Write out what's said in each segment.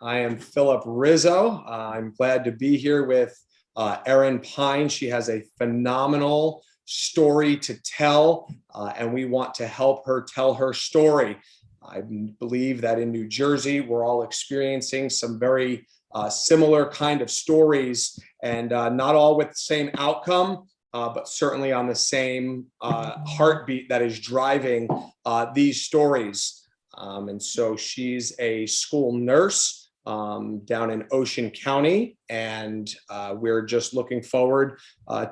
I am Philip Rizzo. I'm glad to be here with Erin Pine. She has a phenomenal story to tell, and we want to help her tell her story. I believe that in New Jersey, we're all experiencing some very similar kind of stories, and not all with the same outcome, but certainly on the same heartbeat that is driving these stories. And so she's a school nurse down in Ocean County, and we're just looking forward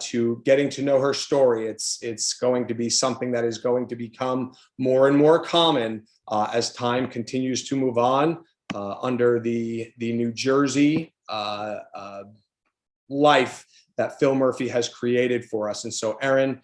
to getting to know her story. It's going to be something that is going to become more and more common as time continues to move on under the New Jersey life that Phil Murphy has created for us. And so, Erin,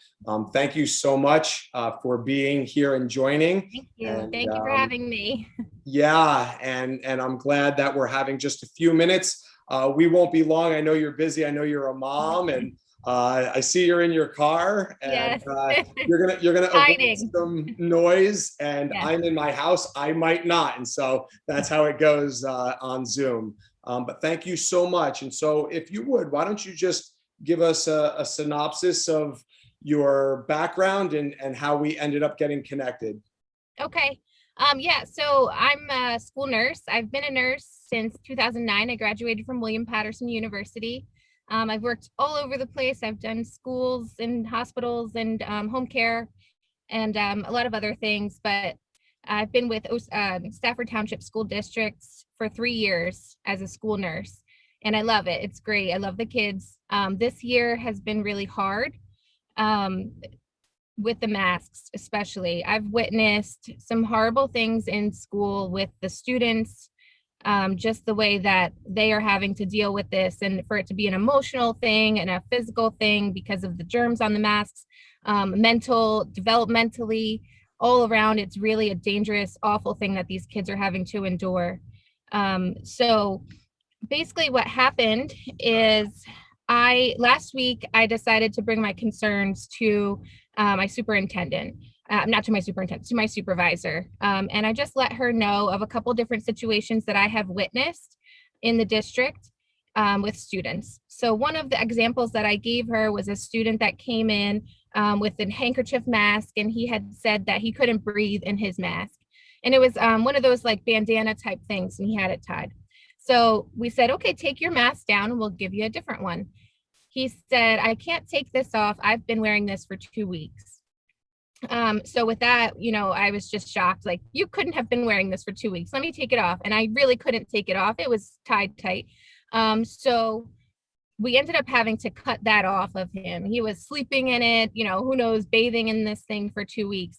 thank you so much for being here and joining. Thank you. And, Thank you for having me. Yeah, and I'm glad that we're having just a few minutes. We won't be long. I know you're busy. I know you're a mom, and I see you're in your car, and Yes. you're gonna avoid Hiding. some noise. And Yes. I'm in my house. I might not, and so that's how it goes on Zoom. But thank you so much. And so, if you would, why don't you just give us a synopsis of your background and how we ended up getting connected? Okay. Yeah, so I'm a school nurse. I've been a nurse since 2009. I graduated from William Patterson University. I've worked all over the place. I've done schools and hospitals and home care and a lot of other things, but I've been with Stafford Township School Districts for 3 years as a school nurse, and I love it. It's great. I love the kids. This year has been really hard. Um, with the masks, especially. I've witnessed some horrible things in school with the students, just the way that they are having to deal with this, and for it to be an emotional thing and a physical thing because of the germs on the masks, mental, developmentally, all around, it's really a dangerous, awful thing that these kids are having to endure. So basically what happened is last week I decided to bring my concerns to my superintendent, not to my superintendent, to my supervisor. And I just let her know of a couple different situations that I have witnessed in the district with students. So one of the examples that I gave her was a student that came in with a handkerchief mask, and he had said that he couldn't breathe in his mask. And it was one of those like bandana type things, and he had it tied. So we said, okay, take your mask down and we'll give you a different one. He said, I can't take this off. I've been wearing this for 2 weeks. So with that, I was just shocked. Like, you couldn't have been wearing this for 2 weeks. Let me take it off. And I really couldn't take it off. It was tied tight. So we ended up having to cut that off of him. He was sleeping in it, who knows, bathing in this thing for 2 weeks.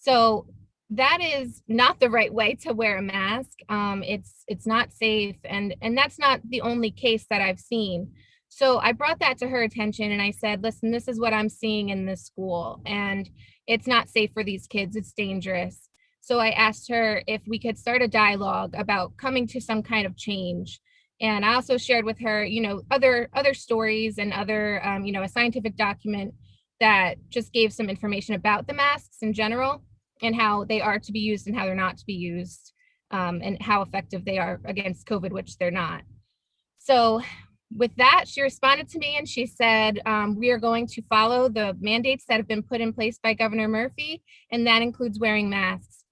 So that is not the right way to wear a mask. It's not safe, and that's not the only case that I've seen. So I brought that to her attention, and I said, listen, this is what I'm seeing in this school, and it's not safe for these kids. It's dangerous. So I asked her if we could start a dialogue about coming to some kind of change. And I also shared with her, other stories and other, a scientific document that just gave some information about the masks in general, and how they are to be used and how they're not to be used, and how effective they are against COVID, which they're not. So with that, she responded to me and she said, we are going to follow the mandates that have been put in place by Governor Murphy, and that includes wearing masks.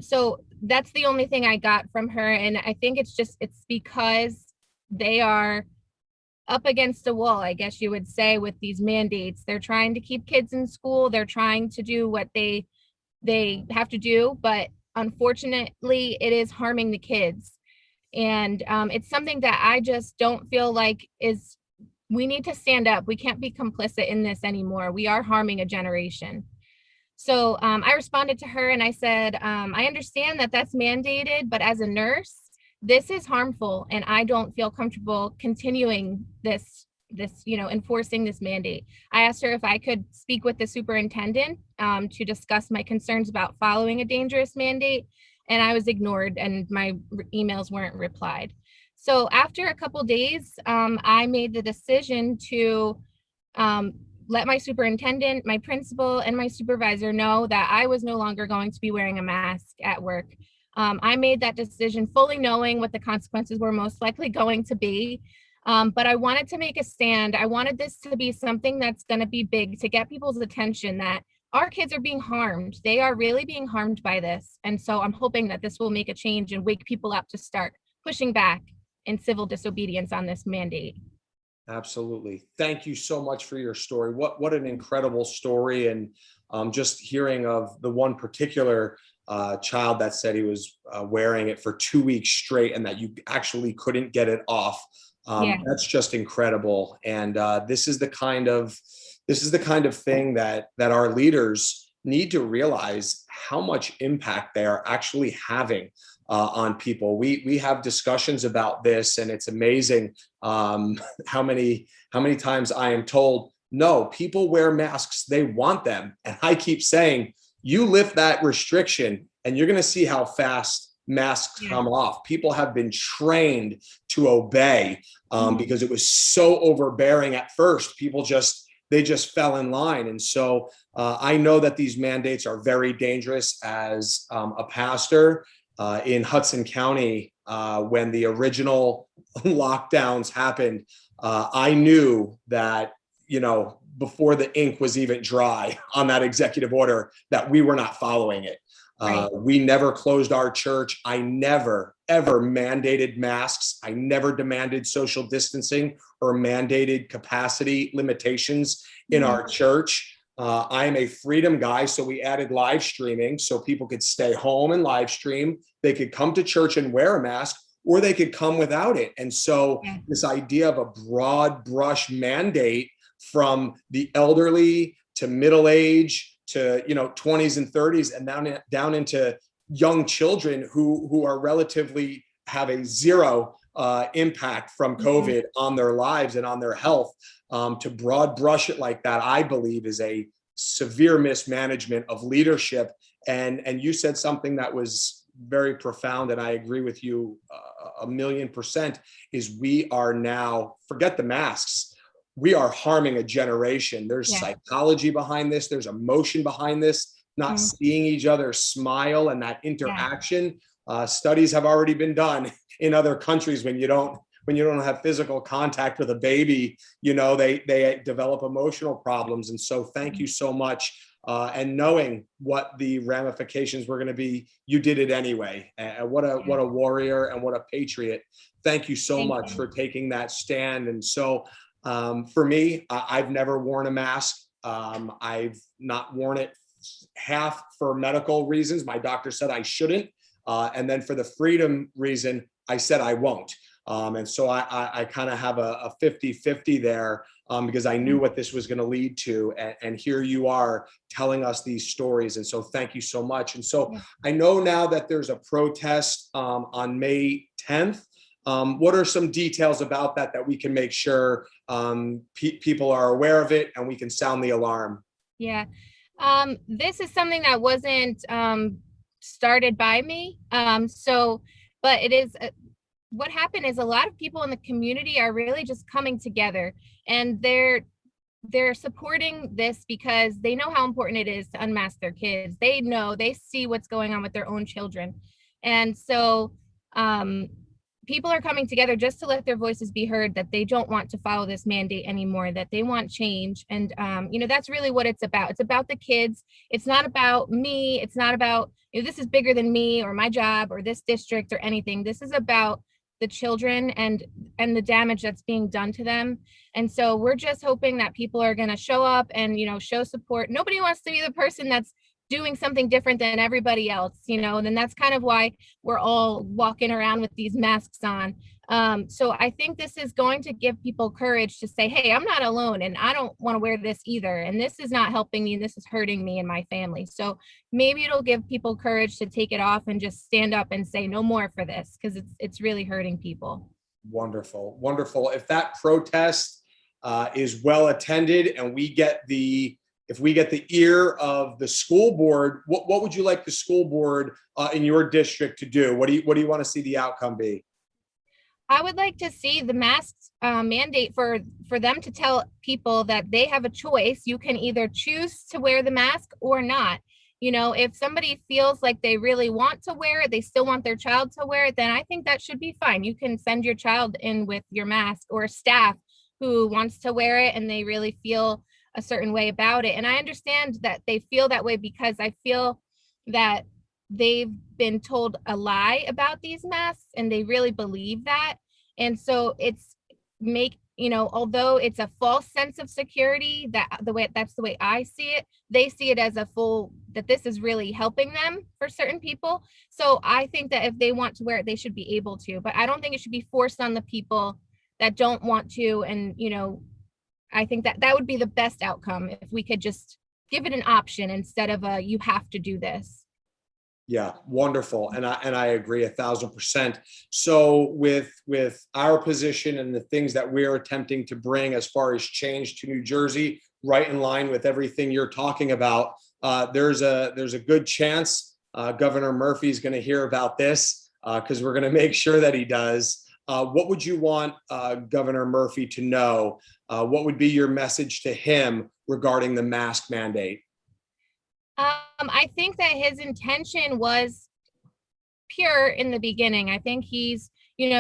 So that's the only thing I got from her. And I think it's because they are up against a wall, I guess you would say, with these mandates. They're trying to keep kids in school. They're trying to do what they have to do, but unfortunately it is harming the kids. And it's something that I just don't feel like we need to stand up. We can't be complicit in this anymore. We are harming a generation. So I responded to her and I said, I understand that that's mandated, but as a nurse, this is harmful, and I don't feel comfortable continuing this, enforcing this mandate. I asked her if I could speak with the superintendent to discuss my concerns about following a dangerous mandate, and I was ignored, and my emails weren't replied. So after a couple days, I made the decision to let my superintendent, my principal, and my supervisor know that I was no longer going to be wearing a mask at work. I made that decision fully knowing what the consequences were most likely going to be. But I wanted to make a stand. I wanted this to be something that's going to be big to get people's attention that our kids are being harmed. They are really being harmed by this. And so I'm hoping that this will make a change and wake people up to start pushing back in civil disobedience on this mandate. Absolutely. Thank you so much for your story. What an incredible story. And just hearing of the one particular child that said he was wearing it for 2 weeks straight and that you actually couldn't get it off. Yeah. That's just incredible. And this is the kind of thing that our leaders need to realize how much impact they are actually having on people. We have discussions about this, and it's amazing how many times I am told, no, people wear masks, they want them, and I keep saying, you lift that restriction, and you're going to see how fast masks come off. People have been trained to obey because it was so overbearing at first. People just fell in line. And so I know that these mandates are very dangerous. As a pastor in Hudson County, when the original lockdowns happened, I knew that, before the ink was even dry on that executive order, that we were not following it. Right. We never closed our church. I never, ever mandated masks. I never demanded social distancing or mandated capacity limitations in our church. I am a freedom guy, so we added live streaming so people could stay home and live stream. They could come to church and wear a mask, or they could come without it. And so this idea of a broad brush mandate from the elderly to middle age to 20s and 30s and down into young children who are relatively have a zero impact from COVID on their lives and on their health, to broad brush it like that, I believe is a severe mismanagement of leadership. And you said something that was very profound, and I agree with you 1,000,000%, is we are now, forget the masks, we are harming a generation. There's psychology behind this. There's emotion behind this. Not seeing each other smile and that interaction. Studies have already been done in other countries. When you don't have physical contact with a baby, they develop emotional problems. And so thank you so much. And knowing what the ramifications were going to be, you did it anyway. What a warrior and what a patriot. Thank you so much for taking that stand. And so for me, I've never worn a mask. I've not worn it half for medical reasons. My doctor said I shouldn't. And then for the freedom reason, I said I won't. And so I kind of have a 50-50 there, because I knew what this was going to lead to. And here you are telling us these stories. And so thank you so much. And so I know now that there's a protest on May 10th. What are some details about that we can make sure people are aware of it and we can sound the alarm? Yeah. This is something that wasn't started by me. But it is, what happened is a lot of people in the community are really just coming together, and they're supporting this because they know how important it is to unmask their kids. They see what's going on with their own children. And so people are coming together just to let their voices be heard, that they don't want to follow this mandate anymore, that they want change. And that's really what it's about. It's about the kids. It's not about me. It's not about, this is bigger than me or my job or this district or anything. This is about the children and the damage that's being done to them. And so we're just hoping that people are going to show up and show support. Nobody wants to be the person that's doing something different than everybody else, and that's kind of why we're all walking around with these masks on. So I think this is going to give people courage to say, hey, I'm not alone, and I don't want to wear this either, and this is not helping me, and this is hurting me and my family. So maybe it'll give people courage to take it off and just stand up and say no more for this, because it's really hurting people. Wonderful. If that protest is well attended and if we get the ear of the school board, what would you like the school board in your district to do? What do you want to see the outcome be? I would like to see the masks mandate for them to tell people that they have a choice. You can either choose to wear the mask or not. If somebody feels like they really want to wear it, they still want their child to wear it, then I think that should be fine. You can send your child in with your mask, or staff who wants to wear it and they really feel a certain way about it. And I understand that they feel that way because I feel that they've been told a lie about these masks and they really believe that. And so it's although it's a false sense of security, that's the way I see it, they see it as that this is really helping them for certain people. So I think that if they want to wear it, they should be able to, but I don't think it should be forced on the people that don't want to. And I think that that would be the best outcome if we could just give it an option instead of you have to do this. Yeah, wonderful. And I agree 1,000%. So with our position and the things that we're attempting to bring as far as change to New Jersey, right in line with everything you're talking about, there's a good chance Governor Murphy is going to hear about this, because we're going to make sure that he does. What would you want Governor Murphy to know? What would be your message to him regarding the mask mandate? I think that his intention was pure in the beginning. I think he's,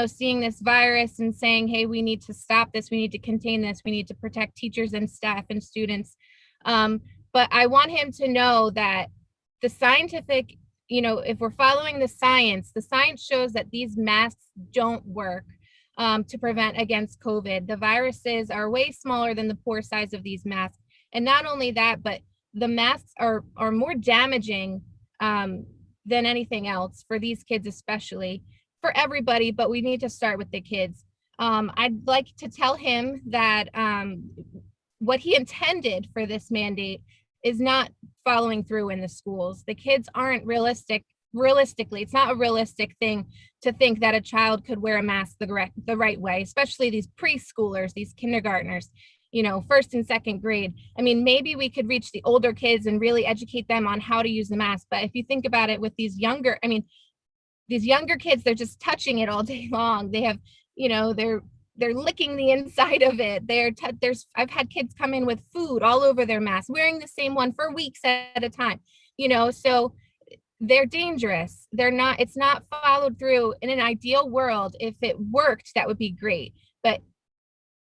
seeing this virus and saying, hey, we need to stop this. We need to contain this. We need to protect teachers and staff and students. But I want him to know that the scientific, if we're following the science shows that these masks don't work to prevent against COVID. The viruses are way smaller than the pore size of these masks. And not only that, but the masks are more damaging than anything else for these kids, especially for everybody, but we need to start with the kids. I'd like to tell him that what he intended for this mandate is not following through in the schools. The kids aren't realistically, it's not a realistic thing to think that a child could wear a mask the right way, especially these preschoolers, these kindergartners, first and second grade. I mean, maybe we could reach the older kids and really educate them on how to use the mask. But if you think about it with these younger kids, they're just touching it all day long. They have, they're licking the inside of it. I've had kids come in with food all over their mask, wearing the same one for weeks at a time, so they're dangerous. It's not followed through. In an ideal world, if it worked, that would be great. But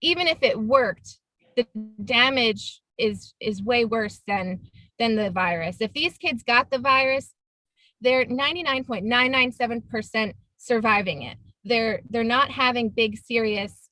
even if it worked, the damage is way worse than the virus. If these kids got the virus, they're 99.997% surviving it. They're not having big serious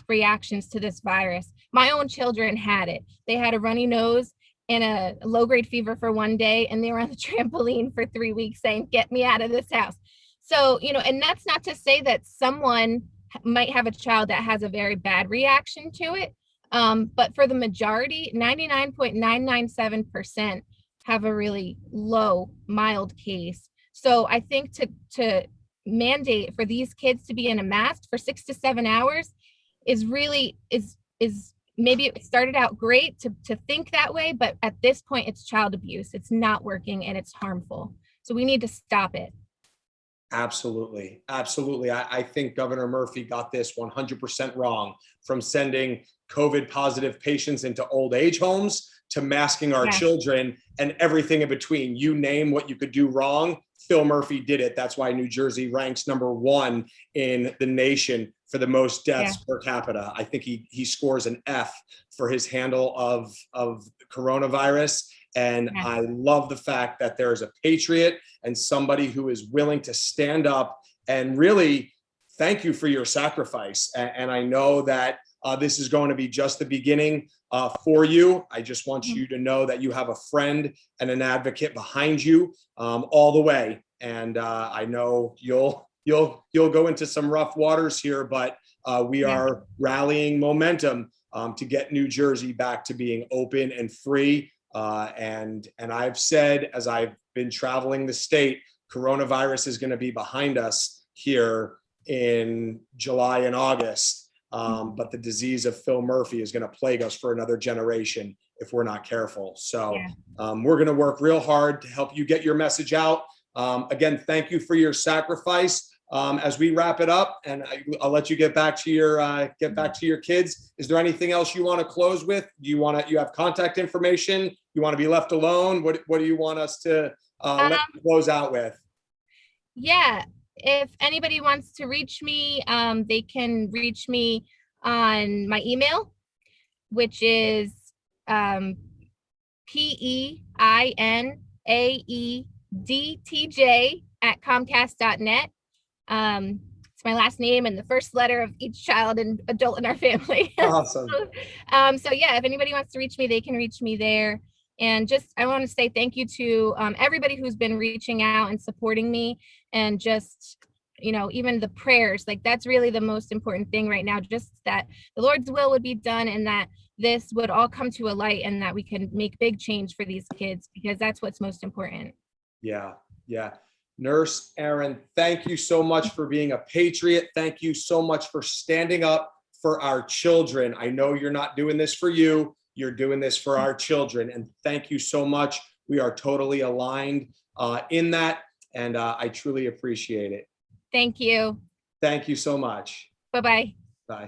reactions to this virus. My own children had it. They had a runny nose and a low-grade fever for one day, and they were on the trampoline for 3 weeks saying, get me out of this house. So, and that's not to say that someone might have a child that has a very bad reaction to it. But for the majority, 99.997% have a really low, mild case. So I think to mandate for these kids to be in a mask for 6 to 7 hours is maybe it started out great to think that way, but at this point it's child abuse. It's not working and it's harmful. So we need to stop it. Absolutely. Absolutely. I think Governor Murphy got this 100% wrong, from sending COVID positive patients into old age homes to masking our children and everything in between. You name what you could do wrong, Phil Murphy did it. That's why New Jersey ranks #1 in the nation for the most deaths per capita. I think he scores an F for his handle of coronavirus. And I love the fact that there is a patriot and somebody who is willing to stand up and really thank you for your sacrifice. And I know that this is going to be just the beginning for you. I just want you to know that you have a friend and an advocate behind you all the way. And I know you'll go into some rough waters here, but we are rallying momentum to get New Jersey back to being open and free. And I've said, as I've been traveling the state, coronavirus is going to be behind us here in July and August. But the disease of Phil Murphy is going to plague us for another generation if we're not careful. So we're going to work real hard to help you get your message out. Again, thank you for your sacrifice. As we wrap it up, and I'll let you get back to your kids. Is there anything else you want to close with? You have contact information you want to be left alone? What do you want us to let you close out with? Yeah, if anybody wants to reach me, they can reach me on my email, which is PEINAEDTJ@comcast.net. It's my last name and the first letter of each child and adult in our family. Awesome. So yeah, if anybody wants to reach me, they can reach me there. And just, I want to say thank you to everybody who's been reaching out and supporting me, and just, even the prayers, like that's really the most important thing right now, just that the Lord's will would be done, and that this would all come to a light, and that we can make big change for these kids, because that's what's most important. Yeah, yeah. Nurse Erin, thank you so much for being a patriot. Thank you so much for standing up for our children. I know you're not doing this for you, you're doing this for our children. And thank you so much. We are totally aligned in that. And I truly appreciate it. Thank you. Thank you so much. Bye-bye. Bye.